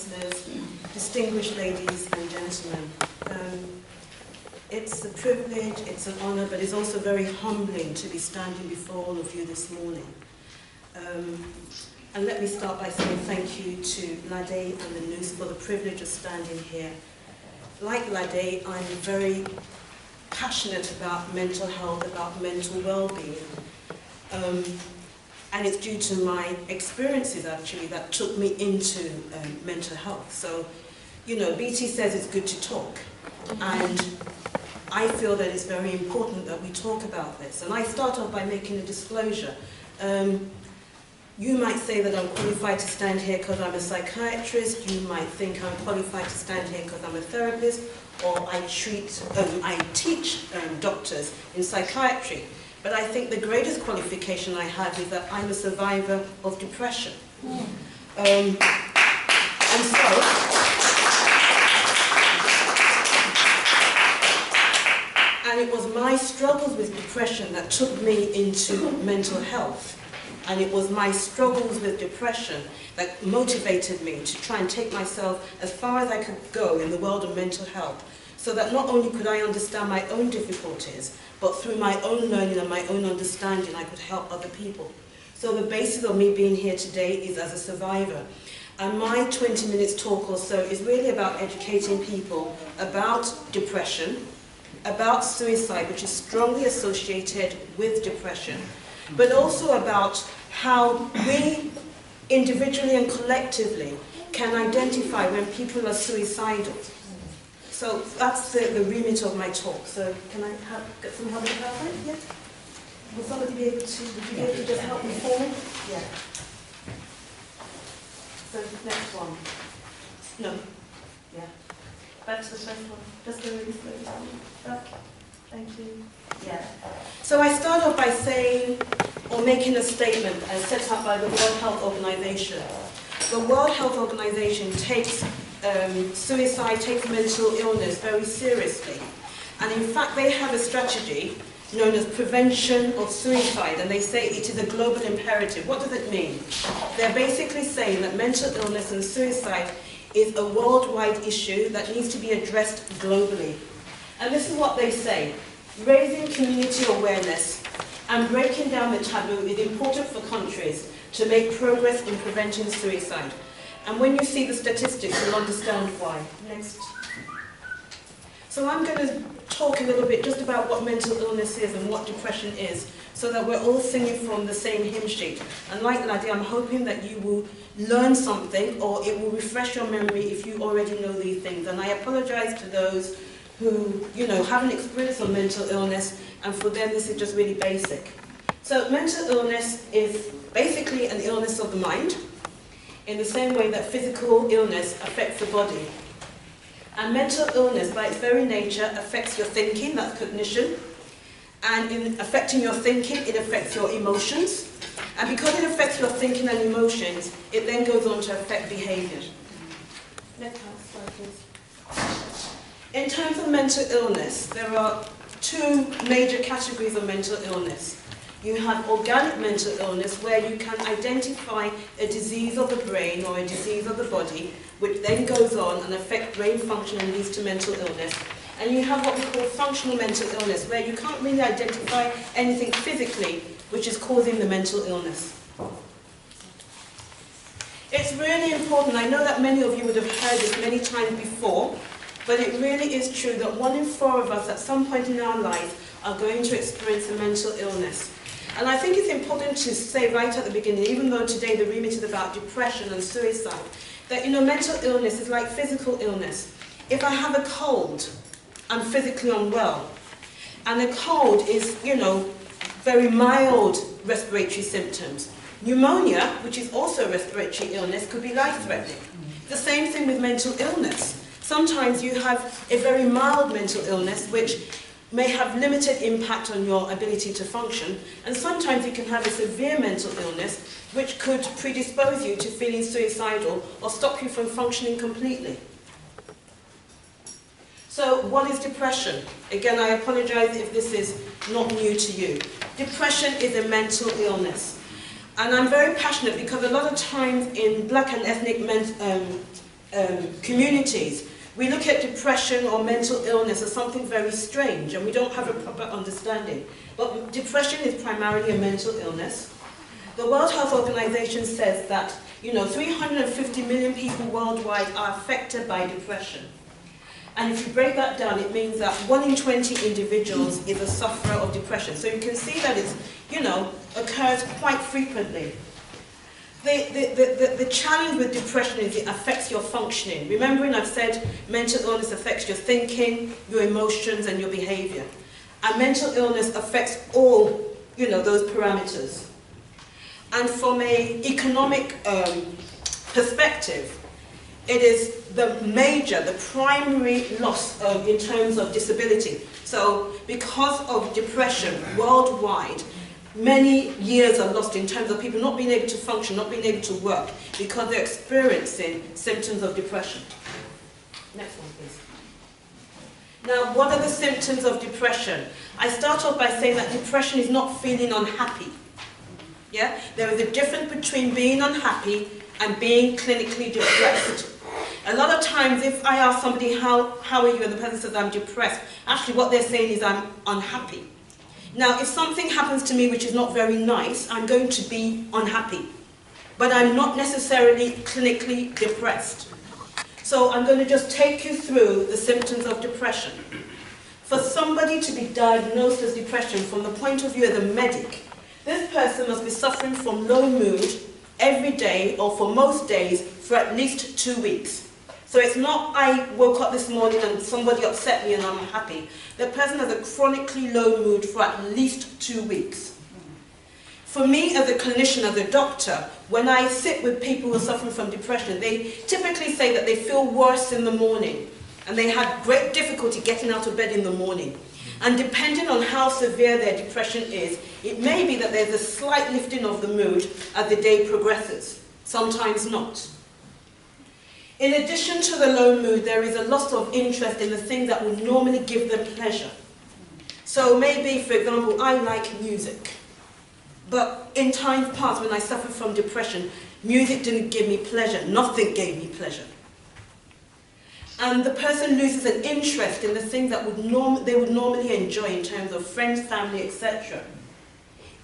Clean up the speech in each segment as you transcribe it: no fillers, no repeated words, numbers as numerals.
councillors, distinguished ladies and gentlemen. It's a privilege, it's an honour, but it's also very humbling to be standing before all of you this morning. And let me start by saying thank you to Lade and the Nous for the privilege of standing here. Like Lade, I'm very passionate about mental health, about mental well-being. And it's due to my experiences, actually, that took me into mental health. So, you know, BT says it's good to talk. And I feel that it's very important that we talk about this. And I start off by making a disclosure. You might say that I'm qualified to stand here because I'm a psychiatrist. You might think I'm qualified to stand here because I'm a therapist, or I teach doctors in psychiatry. But I think the greatest qualification I have is that I'm a survivor of depression. And it was my struggles with depression that took me into mental health. And it was my struggles with depression that motivated me to try and take myself as far as I could go in the world of mental health, so that not only could I understand my own difficulties, but through my own learning and my own understanding, I could help other people. So the basis of me being here today is as a survivor. And my 20 minutes talk or so is really about educating people about depression, about suicide, which is strongly associated with depression, but also about how we individually and collectively can identify when people are suicidal. So that's the remit of my talk. So can I get some help with that? Yeah? Will somebody be able to, would you be able to just help me forward? Yeah. So next one. No. Yeah. Back to the first one. Just go really slowly. Back. Thank you. Yeah. So I start off by saying, or making a statement as set up by the World Health Organization. The World Health Organization takes suicide, takes mental illness very seriously. And in fact, they have a strategy known as prevention of suicide, and they say it is a global imperative. What does it mean? They're basically saying that mental illness and suicide is a worldwide issue that needs to be addressed globally. And this is what they say: raising community awareness and breaking down the taboo is important for countries to make progress in preventing suicide. And when you see the statistics, you'll understand why. Next. So I'm going to talk a little bit just about what mental illness is and what depression is, so that we're all singing from the same hymn sheet. And like Nadia, I'm hoping that you will learn something, or it will refresh your memory if you already know these things. And I apologize to those who, you know, haven't experienced some mental illness, and for them this is just really basic. So mental illness is basically an illness of the mind, in the same way that physical illness affects the body. And mental illness, by its very nature, affects your thinking, that's cognition. And in affecting your thinking, it affects your emotions. And because it affects your thinking and emotions, it then goes on to affect behavior. Next slide, please. In terms of mental illness, there are two major categories of mental illness. You have organic mental illness, where you can identify a disease of the brain or a disease of the body, which then goes on and affects brain function and leads to mental illness. And you have what we call functional mental illness, where you can't really identify anything physically which is causing the mental illness. It's really important. I know that many of you would have heard this many times before, but it really is true that 1 in 4 of us at some point in our lives are going to experience a mental illness. And I think it's important to say right at the beginning, even though today the remit is about depression and suicide, that, you know, mental illness is like physical illness. If I have a cold, I'm physically unwell. And the cold is, you know, very mild respiratory symptoms. Pneumonia, which is also a respiratory illness, could be life-threatening. The same thing with mental illness. Sometimes you have a very mild mental illness, which may have limited impact on your ability to function, and sometimes you can have a severe mental illness which could predispose you to feeling suicidal or stop you from functioning completely. So what is depression? Again, I apologize if this is not new to you. Depression is a mental illness. And I'm very passionate because a lot of times in black and ethnic communities, we look at depression or mental illness as something very strange, and we don't have a proper understanding. But depression is primarily a mental illness. The World Health Organization says that 350 million people worldwide are affected by depression. And if you break that down, it means that 1 in 20 individuals is a sufferer of depression. So you can see that it's, occurs quite frequently. The challenge with depression is it affects your functioning. Remembering I've said mental illness affects your thinking, your emotions, and your behavior. And mental illness affects all, those parameters. And from an economic perspective, it is the primary loss in terms of disability. So because of depression worldwide, many years are lost in terms of people not being able to function, not being able to work, because they're experiencing symptoms of depression. Next one, please. Now, what are the symptoms of depression? I start off by saying that depression is not feeling unhappy. Yeah? There is a difference between being unhappy and being clinically depressed. A lot of times, if I ask somebody, how are you, and the person says, I'm depressed, actually what they're saying is, I'm unhappy. Now, if something happens to me which is not very nice, I'm going to be unhappy. But I'm not necessarily clinically depressed. So I'm going to just take you through the symptoms of depression. For somebody to be diagnosed as depression from the point of view of the medic, this person must be suffering from low mood every day or for most days for at least 2 weeks. So it's not I woke up this morning and somebody upset me and I'm happy. The person has a chronically low mood for at least 2 weeks. For me as a clinician, as a doctor, when I sit with people who are suffering from depression, they typically say that they feel worse in the morning and they have great difficulty getting out of bed in the morning. And depending on how severe their depression is, it may be that there's a slight lifting of the mood as the day progresses, sometimes not. In addition to the low mood, there is a loss of interest in the things that would normally give them pleasure. So maybe, for example, I like music. But in times past, when I suffered from depression, music didn't give me pleasure. Nothing gave me pleasure. And the person loses an interest in the things that they would normally enjoy in terms of friends, family, etc.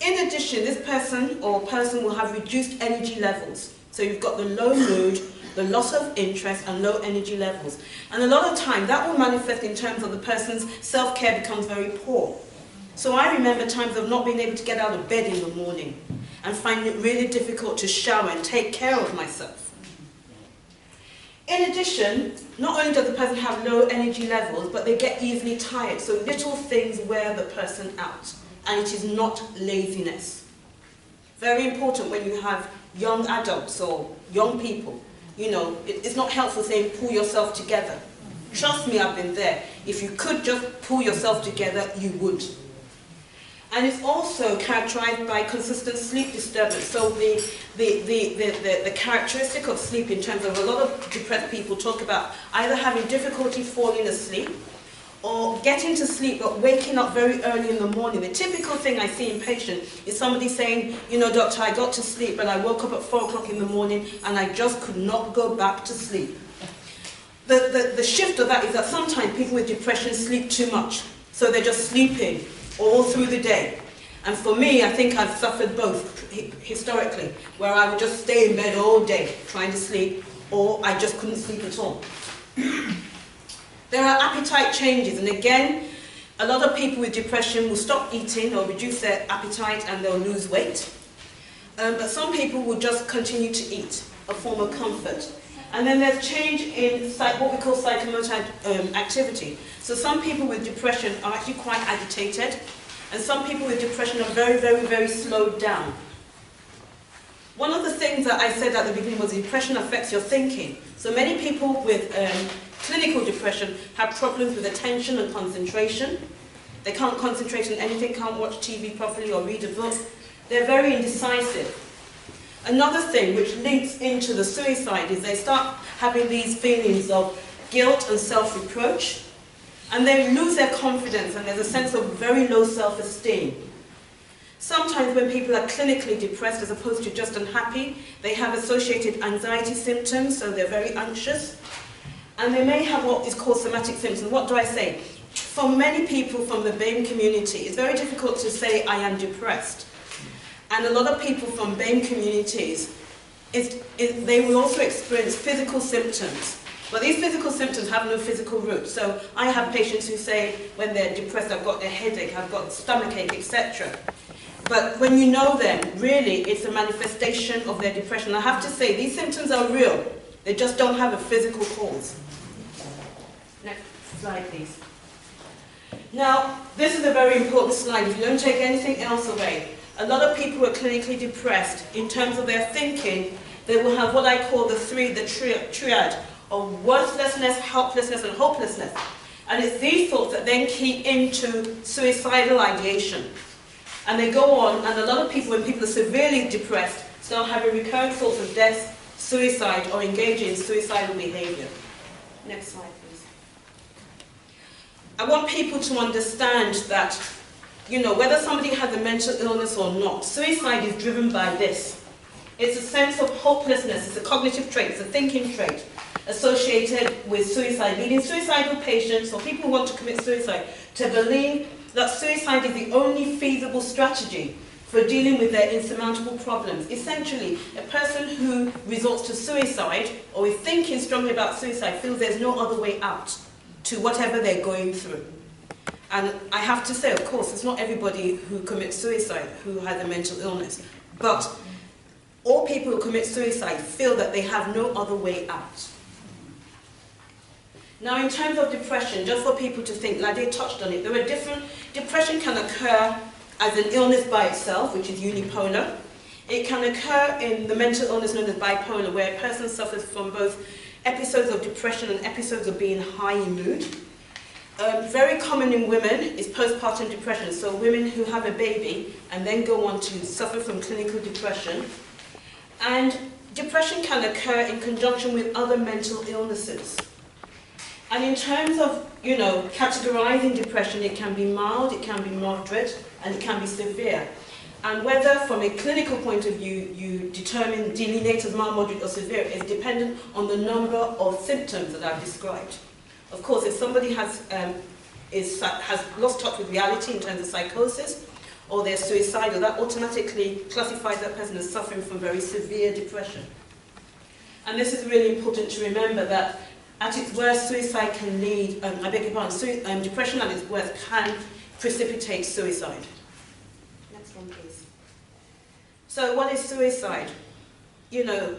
In addition, this person or person will have reduced energy levels. So you've got the low mood, the loss of interest, and low energy levels. And a lot of time, that will manifest in terms of the person's self-care becomes very poor. So I remember times of not being able to get out of bed in the morning and finding it really difficult to shower and take care of myself. In addition, not only does the person have low energy levels, but they get easily tired. So little things wear the person out. And it is not laziness. Very important when you have young adults or young people. It's not helpful saying, pull yourself together. Trust me, I've been there. If you could just pull yourself together, you would. And it's also characterized by consistent sleep disturbance. So the characteristic of sleep in terms of a lot of depressed people talk about either having difficulty falling asleep or getting to sleep but waking up very early in the morning. The typical thing I see in patients is somebody saying, doctor, I got to sleep but I woke up at 4 o'clock in the morning and I just could not go back to sleep. The shift of that is that sometimes people with depression sleep too much. So they're just sleeping all through the day. And for me, I think I've suffered both historically, where I would just stay in bed all day trying to sleep, or I just couldn't sleep at all. There are appetite changes, and again, a lot of people with depression will stop eating or reduce their appetite and they'll lose weight. But some people will just continue to eat, a form of comfort. And then there's change in what we call psychomotor activity. So some people with depression are actually quite agitated, and some people with depression are very, very, very slowed down. One of the things that I said at the beginning was depression affects your thinking. So many people with clinical depression have problems with attention and concentration. They can't concentrate on anything, can't watch TV properly or read a book. They're very indecisive. Another thing which links into the suicide is they start having these feelings of guilt and self-reproach, and they lose their confidence, and there's a sense of very low self-esteem. Sometimes when people are clinically depressed as opposed to just unhappy, they have associated anxiety symptoms, so they're very anxious. And they may have what is called somatic symptoms. What do I say? For many people from the BAME community, it's very difficult to say, I am depressed. And a lot of people from BAME communities, they will also experience physical symptoms. But these physical symptoms have no physical root. So I have patients who say, when they're depressed, I've got a headache, I've got stomachache, etc. But when you know them, really, it's a manifestation of their depression. I have to say, these symptoms are real. They just don't have a physical cause. Next slide, please. Now, this is a very important slide. If you don't take anything else away, a lot of people who are clinically depressed, in terms of their thinking, they will have what I call the triad of worthlessness, helplessness, and hopelessness. And it's these thoughts that then key into suicidal ideation. And they go on, and a lot of people, when people are severely depressed, start having recurrent thoughts of death, suicide, or engaging in suicidal behavior. Next slide, please. I want people to understand that, you know, whether somebody has a mental illness or not, suicide is driven by this. It's a sense of hopelessness, it's a cognitive trait, it's a thinking trait associated with suicide, leading suicidal patients or people who want to commit suicide to believe that suicide is the only feasible strategy for dealing with their insurmountable problems. Essentially, a person who resorts to suicide or is thinking strongly about suicide feels there's no other way out to whatever they're going through. And I have to say, of course, it's not everybody who commits suicide who has a mental illness, but all people who commit suicide feel that they have no other way out. Now, in terms of depression, just for people to think, Lade touched on it, there are different, depression can occur as an illness by itself, which is unipolar. It can occur in the mental illness known as bipolar, where a person suffers from both episodes of depression and episodes of being high in mood. Very common in women is postpartum depression, so women who have a baby and then go on to suffer from clinical depression. And depression can occur in conjunction with other mental illnesses. And in terms of, you know, categorizing depression, it can be mild, it can be moderate, and it can be severe. And whether, from a clinical point of view, you determine delineate as mild, moderate, or severe is dependent on the number of symptoms that I've described. Of course, if somebody has lost touch with reality in terms of psychosis, or they're suicidal, that automatically classifies that person as suffering from very severe depression. And this is really important to remember, that at its worst, suicide can lead, depression at its worst can precipitate suicide. Next one, please. So what is suicide? You know,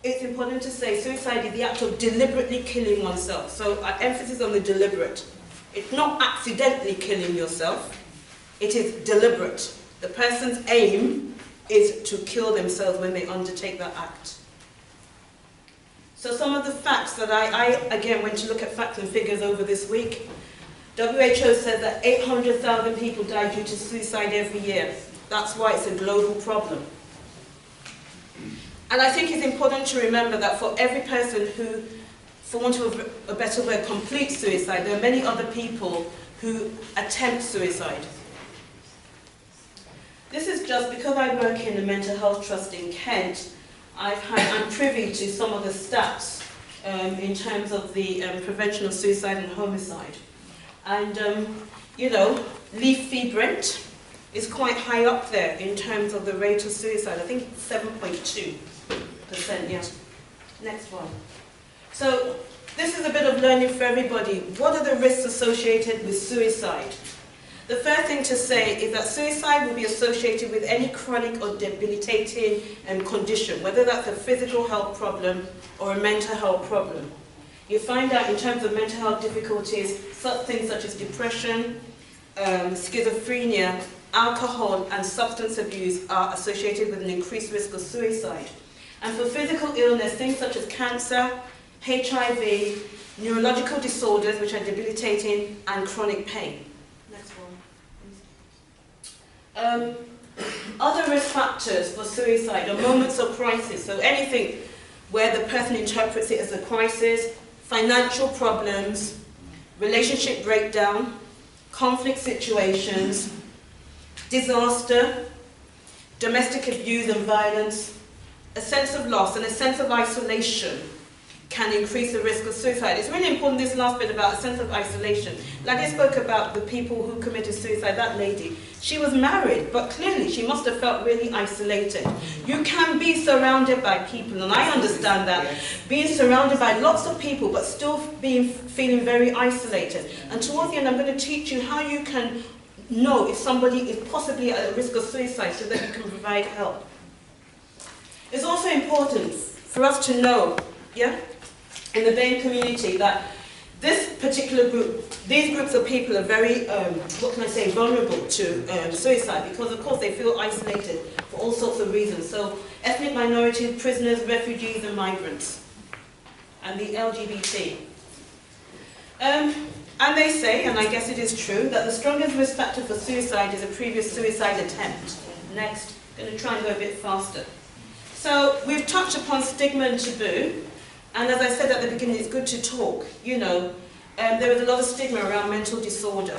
it's important to say suicide is the act of deliberately killing oneself. So emphasis on the deliberate. It's not accidentally killing yourself. It is deliberate. The person's aim is to kill themselves when they undertake that act. So some of the facts that I again went to look at facts and figures over this week. WHO says that 800,000 people die due to suicide every year. That's why it's a global problem. And I think it's important to remember that for every person who, for want of a better word, completes suicide, there are many other people who attempt suicide. This is just because I work in the Mental Health Trust in Kent, I'm privy to some of the stats in terms of the prevention of suicide and homicide. And, you know, leaf Brent is quite high up there in terms of the rate of suicide. I think 7.2%, yeah. Next one. So this is a bit of learning for everybody. What are the risks associated with suicide? The first thing to say is that suicide will be associated with any chronic or debilitating condition, whether that's a physical health problem or a mental health problem. You find out in terms of mental health difficulties, such things such as depression, schizophrenia, alcohol and substance abuse are associated with an increased risk of suicide. And for physical illness, things such as cancer, HIV, neurological disorders which are debilitating, and chronic pain. Next one, please. Other risk factors for suicide are moments of crisis. So anything where the person interprets it as a crisis, financial problems, relationship breakdown, conflict situations, disaster, domestic abuse and violence, a sense of loss and a sense of isolation can increase the risk of suicide. It's really important, this last bit about a sense of isolation. Like I spoke about the people who committed suicide, that lady, she was married, but clearly she must have felt really isolated. You can be surrounded by people, and I understand that, being surrounded by lots of people, but still feeling very isolated. And towards the end, I'm going to teach you how you can know if somebody is possibly at risk of suicide so that you can provide help. It's also important for us to know, in the BAME community, that this particular group, these groups of people are very, vulnerable to suicide because, of course, they feel isolated for all sorts of reasons. So, ethnic minorities, prisoners, refugees, and migrants, and the LGBT. And they say, and I guess it is true, that the strongest risk factor for suicide is a previous suicide attempt. Next, I'm going to try and go a bit faster. So, we've touched upon stigma and taboo. And as I said at the beginning, it's good to talk. There is a lot of stigma around mental disorder.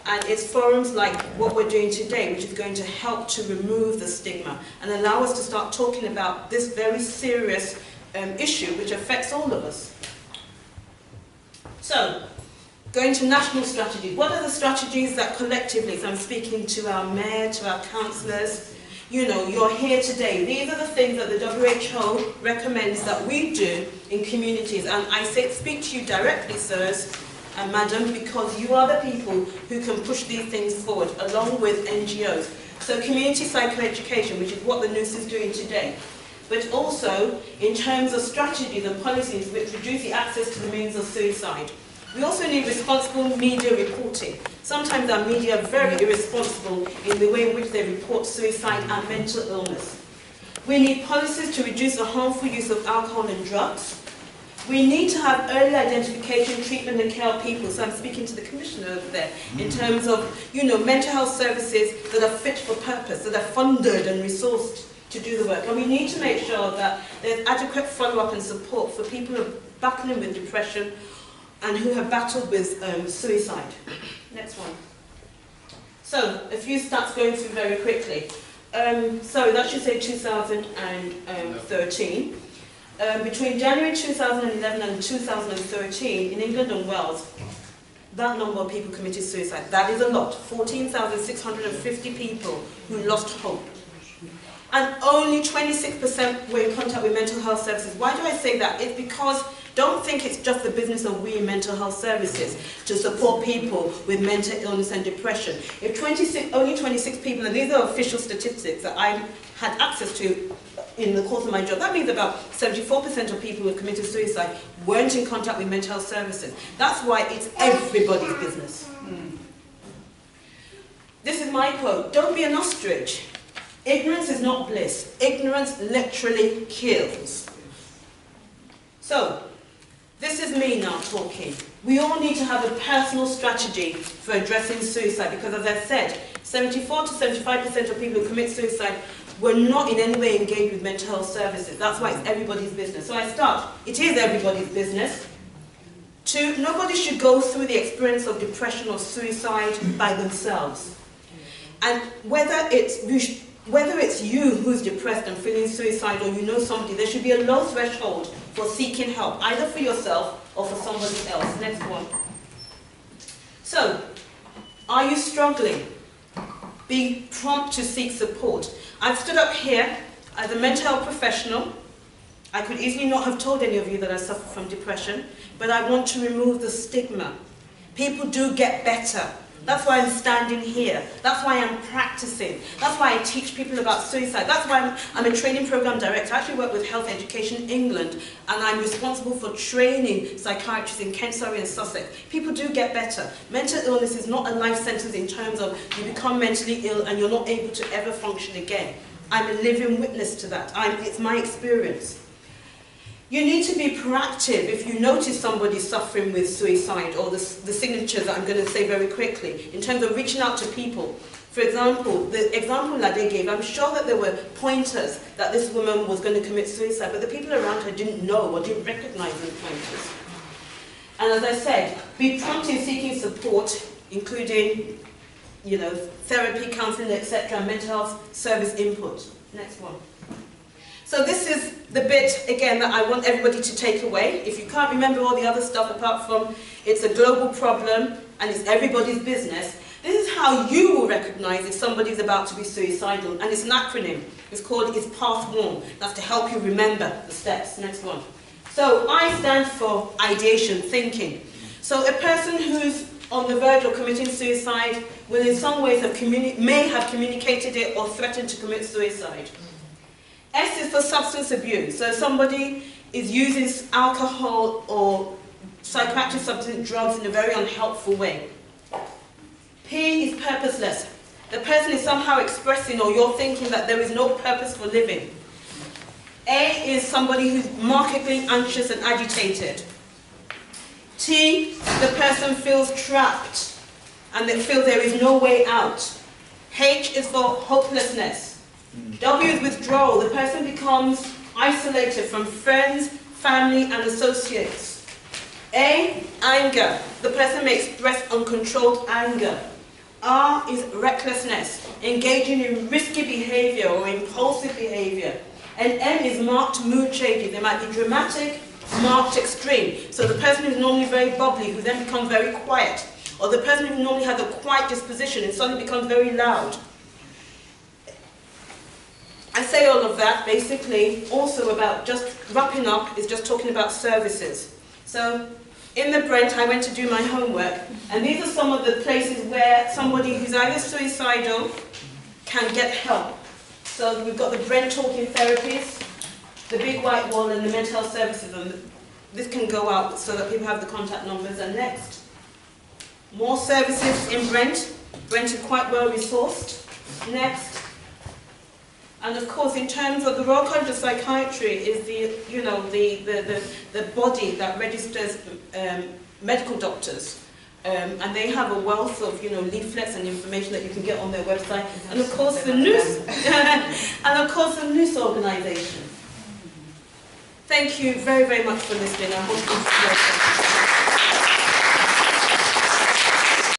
And it's forums like what we're doing today, which is going to help to remove the stigma and allow us to start talking about this very serious issue which affects all of us. So, going to national strategies. What are the strategies that collectively, so I'm speaking to our mayor, to our councillors, you're here today. These are the things that the WHO recommends that we do in communities. And I speak to you directly, sirs and madam, because you are the people who can push these things forward, along with NGOs. So community psychoeducation, which is what the Nous is doing today. But also, in terms of strategies and policies which reduce the access to the means of suicide. We also need responsible media reporting. Sometimes our media are very irresponsible in the way in which they report suicide and mental illness. We need policies to reduce the harmful use of alcohol and drugs. We need to have early identification, treatment and care of people. So I'm speaking to the Commissioner over there in terms of, mental health services that are fit for purpose, that are funded and resourced to do the work. And we need to make sure that there's adequate follow-up and support for people who are battling with depression and who have battled with suicide. Next one. So, a few stats going through very quickly. So, that should say 2013. Between January 2011 and 2013, in England and Wales, that number of people committed suicide. That is a lot. 14,650 people who lost hope. And only 26% were in contact with mental health services. Why do I say that? It's because don't think it's just the business of we in mental health services to support people with mental illness and depression. If only 26 people, and these are official statistics that I had access to in the course of my job, that means about 74% of people who have committed suicide weren't in contact with mental health services. That's why it's everybody's business. This is my quote: don't be an ostrich. Ignorance is not bliss. Ignorance literally kills. So, this is me now talking. We all need to have a personal strategy for addressing suicide because, as I said, 74 to 75% of people who commit suicide were not in any way engaged with mental health services. That's why it's everybody's business. So I start. It is everybody's business. 2, nobody should go through the experience of depression or suicide by themselves. And whether it's you who's depressed and feeling suicidal, or you know somebody, there should be a low threshold for seeking help, either for yourself or for somebody else. Next one. So, are you struggling? Be prompt to seek support. I've stood up here as a mental health professional. I could easily not have told any of you that I suffer from depression, but I want to remove the stigma. People do get better. That's why I'm standing here. That's why I'm practicing. That's why I teach people about suicide. That's why I'm a training program director. I actually work with Health Education England, and I'm responsible for training psychiatrists in Kent, Surrey and Sussex. People do get better. Mental illness is not a life sentence in terms of you become mentally ill and you're not able to ever function again. I'm a living witness to that. It's my experience. You need to be proactive if you notice somebody suffering with suicide, or the signatures that I'm going to say very quickly, in terms of reaching out to people. For example, the example that they gave, I'm sure that there were pointers that this woman was going to commit suicide, but the people around her didn't know or didn't recognize those pointers. And as I said, be prompt in seeking support, including you know, therapy, counselling, etc., and mental health service input. Next one. So this is the bit, again, that I want everybody to take away. If you can't remember all the other stuff apart from it's a global problem and it's everybody's business, this is how you will recognise if somebody's about to be suicidal. And it's an acronym. It's called It's Path Warm. That's to help you remember the steps. Next one. So I stand for ideation, thinking. So a person who's on the verge of committing suicide will in some ways may have communicated it or threatened to commit suicide. S is for substance abuse. So somebody is using alcohol or psychoactive substance drugs in a very unhelpful way. P is purposeless. The person is somehow expressing or you're thinking that there is no purpose for living. A is somebody who's markedly anxious and agitated. T, the person feels trapped and they feel there is no way out. H is for hopelessness. W is withdrawal. The person becomes isolated from friends, family, and associates. A, anger. The person may express uncontrolled anger. R is recklessness, engaging in risky behavior or impulsive behavior. And M is marked mood changes. They might be dramatic, marked extreme. So the person who's normally very bubbly, who then becomes very quiet, or the person who normally has a quiet disposition and suddenly becomes very loud. I say all of that basically also about just wrapping up is just talking about services. So in the Brent I went to do my homework, and these are some of the places where somebody who's either suicidal can get help. So we've got the Brent Talking Therapies, the Big White Wall, and the mental health services. And this can go out so that people have the contact numbers. And next, more services in Brent. Brent is quite well resourced. Next. And of course, in terms of the Royal College of Psychiatry is the, you know, the body that registers medical doctors. And they have a wealth of, you know, leaflets and information that you can get on their website. And of course the Nous, and of course the Nous organisation. Thank you very, very much for listening. I hope you enjoyed it.